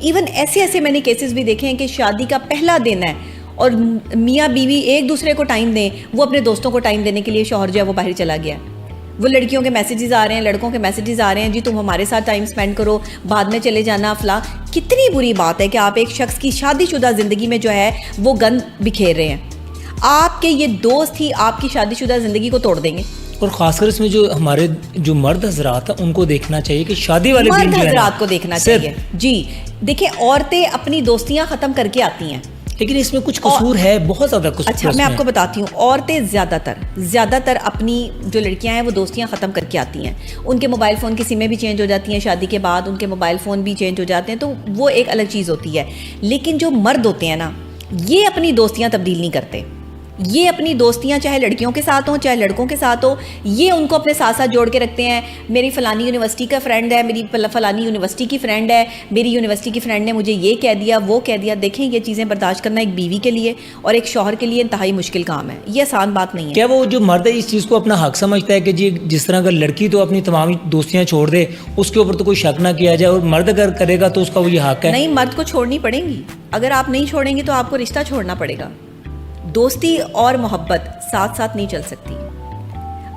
Even ऐसे ऐसे मैंने केसेस भी देखे हैं कि शादी का पहला दिन है और मियाँ बीवी एक दूसरे को टाइम दें, वो अपने दोस्तों को टाइम देने के लिए शौहर जो है वो बाहर चला गया। वो लड़कियों के मैसेजेस आ रहे हैं, लड़कों के मैसेजेस आ रहे हैं, जी तुम हमारे साथ टाइम स्पेंड करो, बाद में चले जाना फला। कितनी बुरी बात है कि आप एक शख्स की शादीशुदा ज़िंदगी में जो है वो गंद बिखेर रहे हैं। आपके ये दोस्त ही आपकी शादीशुदा ज़िंदगी को तोड़ देंगे। और खासकर इसमें जो हमारे जो मर्द हजरात हैं उनको देखना चाहिए कि शादी वाले मर्द हजरात को देखना चाहिए। जी देखिए, औरतें अपनी दोस्तियां ख़त्म करके आती हैं, लेकिन इसमें कुछ कसूर है, बहुत ज़्यादा कसूर। अच्छा मैं आपको बताती हूँ, औरतें ज़्यादातर अपनी जो लड़कियां हैं वो दोस्तियां ख़त्म करके आती हैं। उनके मोबाइल फ़ोन की सिमें भी चेंज हो जाती हैं, शादी के बाद उनके मोबाइल फ़ोन भी चेंज हो जाते हैं, तो वो एक अलग चीज़ होती है। लेकिन जो मर्द होते हैं ना, ये अपनी दोस्तियाँ तब्दील नहीं करते। ये अपनी दोस्तियां चाहे लड़कियों के साथ हों चाहे लड़कों के साथ हो, ये उनको अपने साथ साथ जोड़ के रखते हैं। मेरी फ़लानी यूनिवर्सिटी का फ्रेंड है, मेरी फ़लानी यूनिवर्सिटी की फ़्रेंड है, मेरी यूनिवर्सिटी की फ़्रेंड ने मुझे ये कह दिया वो कह दिया। देखें, ये चीज़ें बर्दाश्त करना एक बीवी के लिए और एक शौहर के लिए इंतहाई मुश्किल काम है, ये आसान बात नहीं है। क्या वो जो मर्द है इस चीज़ को अपना हक समझता है कि जी जिस तरह अगर लड़की तो अपनी तमाम दोस्तियाँ छोड़ दे, उसके ऊपर तो कोई शक ना किया जाए, और मर्द अगर करेगा तो उसका वो ये हक है? नहीं, मर्द को छोड़नी पड़ेगी। अगर आप नहीं छोड़ेंगे तो आपको रिश्ता छोड़ना पड़ेगा। दोस्ती और मोहब्बत साथ साथ नहीं चल सकती।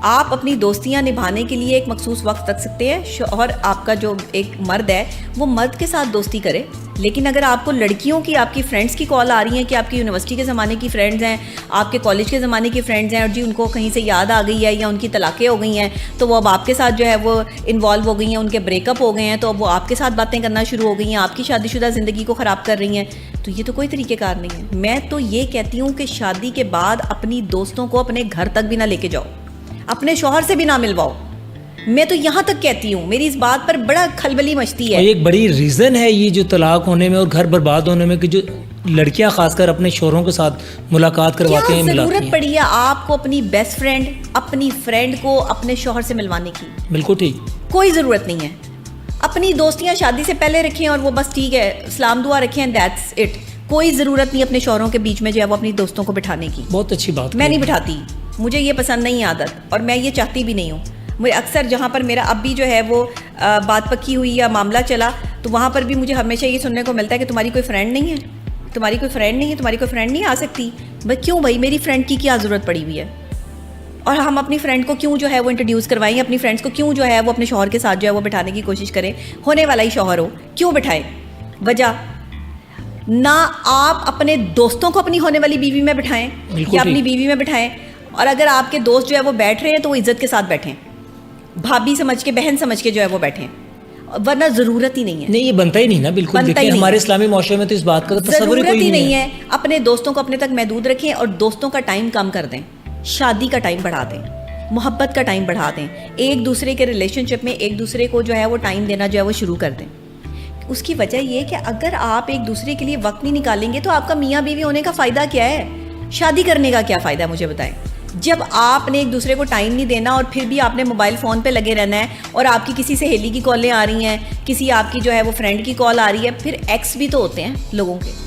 आप अपनी दोस्तियां निभाने के लिए एक मखसूस वक्त रख सकते हैं, और आपका जो एक मर्द है वो मर्द के साथ दोस्ती करे। लेकिन अगर आपको लड़कियों की, आपकी फ्रेंड्स की कॉल आ रही है कि आपकी यूनिवर्सिटी के ज़माने की फ्रेंड्स हैं, आपके कॉलेज के ज़माने की फ्रेंड्स हैं, और जी उनको कहीं से याद आ गई है या उनकी तलाक़ें हो गई हैं तो वो अब आपके साथ जो है वो इन्वॉल्व हो गई हैं, उनके ब्रेकअप हो गए हैं तो अब वो आपके साथ बातें करना शुरू हो गई हैं, आपकी शादीशुदा ज़िंदगी को ख़राब कर रही हैं, तो ये तो कोई तरीक़ेकार नहीं है। मैं तो ये कहती हूँ कि शादी के बाद अपनी दोस्तों को अपने घर तक भी ना लेके जाओ, अपने शौहर से भी ना मिलवाओ। मैं तो यहाँ तक कहती हूँ, मेरी इस बात पर बड़ा खलबली मचती है। एक बड़ी रीज़न है ये जो तलाक होने में और घर बर्बाद होने में कि जो लड़कियां खासकर अपने शौहरों के साथ मुलाकात करवाते हैं। ज़रूरत पड़ी है आपको अपनी बेस्ट फ्रेंड, अपनी फ्रेंड को अपने शौहर से मिलवाने की? बिल्कुल ठीक, कोई ज़रूरत नहीं है। अपनी दोस्तियाँ शादी से पहले रखें और वो बस ठीक है, सलाम दुआ रखें एंड दैट्स इट। कोई ज़रूरत नहीं अपने शौहरों के बीच में जो है वो अपनी दोस्तों को बिठाने की। बहुत अच्छी बात। मैं नहीं बिठाती, मुझे ये पसंद नहीं आदत, और मैं ये चाहती भी नहीं हूँ। मुझे अक्सर जहाँ पर मेरा अब भी जो है वो बात पक्की हुई या मामला चला तो वहाँ पर भी मुझे हमेशा ये सुनने को मिलता है कि तुम्हारी कोई फ्रेंड नहीं है, तुम्हारी कोई फ्रेंड नहीं है, तुम्हारी कोई फ्रेंड नहीं आ सकती। भाई क्यों भाई, मेरी फ्रेंड की क्या ज़रूरत पड़ी हुई है? और हम अपनी फ्रेंड को क्यों जो है वो इंट्रोड्यूस करवाएं, अपनी फ्रेंड्स को क्यों जो है वो अपने शौहर के साथ जो है वो बिठाने की कोशिश करें? होने वाला ही शौहर हो, क्यों बिठाएं? वजह ना आप अपने दोस्तों को अपनी होने वाली बीवी में बिठाएं या अपनी बीवी में बिठाएं, और अगर आपके दोस्त जो है वो बैठ रहे हैं तो वो इज्जत के साथ बैठें, भाभी समझ के, बहन समझ के जो है वो बैठें, वरना ज़रूरत ही नहीं है। नहीं, ये बनता ही नहीं ना, बिल्कुल। देखिए हमारे इस्लामी माशरे में तो इस बात का तस्वीर ही नहीं है। अपने दोस्तों को अपने तक महदूद रखें और दोस्तों का टाइम कम कर दें, शादी का टाइम बढ़ा दें, मोहब्बत का टाइम बढ़ा दें, एक दूसरे के रिलेशनशिप में एक दूसरे को जो है वो टाइम देना जो है वो शुरू कर दें। उसकी वजह ये कि अगर आप एक दूसरे के लिए वक्त नहीं निकालेंगे तो आपका मियाँ बीवी होने का फ़ायदा क्या है? शादी करने का क्या फ़ायदा है मुझे बताएं? जब आपने एक दूसरे को टाइम नहीं देना और फिर भी आपने मोबाइल फ़ोन पे लगे रहना है, और आपकी किसी सहेली की कॉलें आ रही हैं, किसी आपकी जो है वो फ्रेंड की कॉल आ रही है, फिर एक्स भी तो होते हैं लोगों के।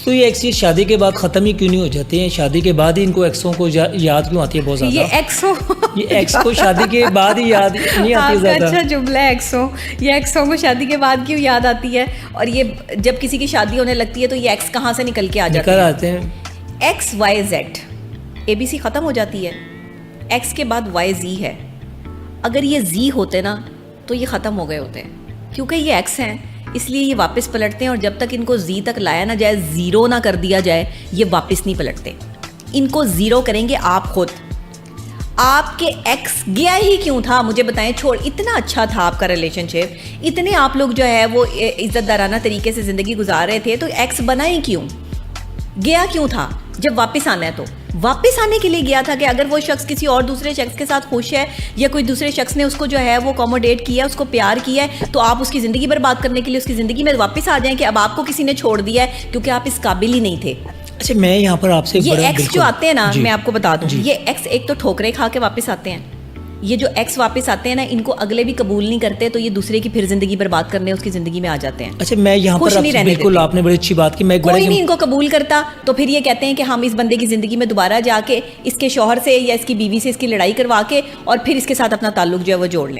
तो ये एक्स शादी के बाद ख़त्म ही क्यों नहीं हो जाते हैं? शादी के बाद ही इनको एक्सों को याद क्यों आती है बहुत ज़्यादा? ये एक्स को शादी के बाद ही याद नहीं आती ज़्यादा। अच्छा जुमला है, ये एक्सों को शादी के बाद क्यों याद आती है? और ये जब किसी की शादी होने लगती है तो ये एक्स कहाँ से निकल के आ जाते हैं? एक्स वाई जेड ABC ख़त्म हो जाती है, एक्स के बाद वाई जी है। अगर ये जी होते ना तो ये ख़त्म हो गए होते हैं, क्योंकि ये एक्स हैं इसलिए ये वापस पलटते हैं, और जब तक इनको जी तक लाया ना जाए, ज़ीरो ना कर दिया जाए, ये वापस नहीं पलटते। इनको ज़ीरो करेंगे आप खुद। आपके एक्स गया ही क्यों था मुझे बताएं? छोड़, इतना अच्छा था आपका रिलेशनशिप, इतने आप लोग जो है वो इज़्ज़तदाराना तरीके से ज़िंदगी गुजार रहे थे, तो एक्स बना ही क्यों? गया क्यों था? जब वापस आना है तो वापस आने के लिए गया था कि अगर वो शख्स किसी और दूसरे शख्स के साथ खुश है या कोई दूसरे शख्स ने उसको जो है वो अकोमोडेट किया, उसको प्यार किया है, तो आप उसकी ज़िंदगी बर्बाद करने के लिए उसकी ज़िंदगी में वापस आ जाएं कि अब आपको किसी ने छोड़ दिया है क्योंकि आप इस काबिल ही नहीं थे। अच्छा, मैं यहाँ पर आपसे ये एक्स जो आते हैं ना, मैं आपको बता दूँ, ये एक्स एक तो ठोकरे खा के वापस आते हैं। ये जो एक्स वापस आते हैं ना, इनको अगले भी कबूल नहीं करते, तो ये दूसरे की फिर जिंदगी बर्बाद करने उसकी जिंदगी में आ जाते हैं। अच्छा, मैं यहाँ पर बिल्कुल आपने बड़ी अच्छी बात की, मैं कोई नहीं इनको कबूल करता, तो फिर ये कहते हैं कि हम इस बंदे की जिंदगी में दोबारा जाके इसके शौहर से या इसकी बीवी से इसकी लड़ाई करवा के और फिर इसके साथ अपना ताल्लुक जो है वो जोड़ लें।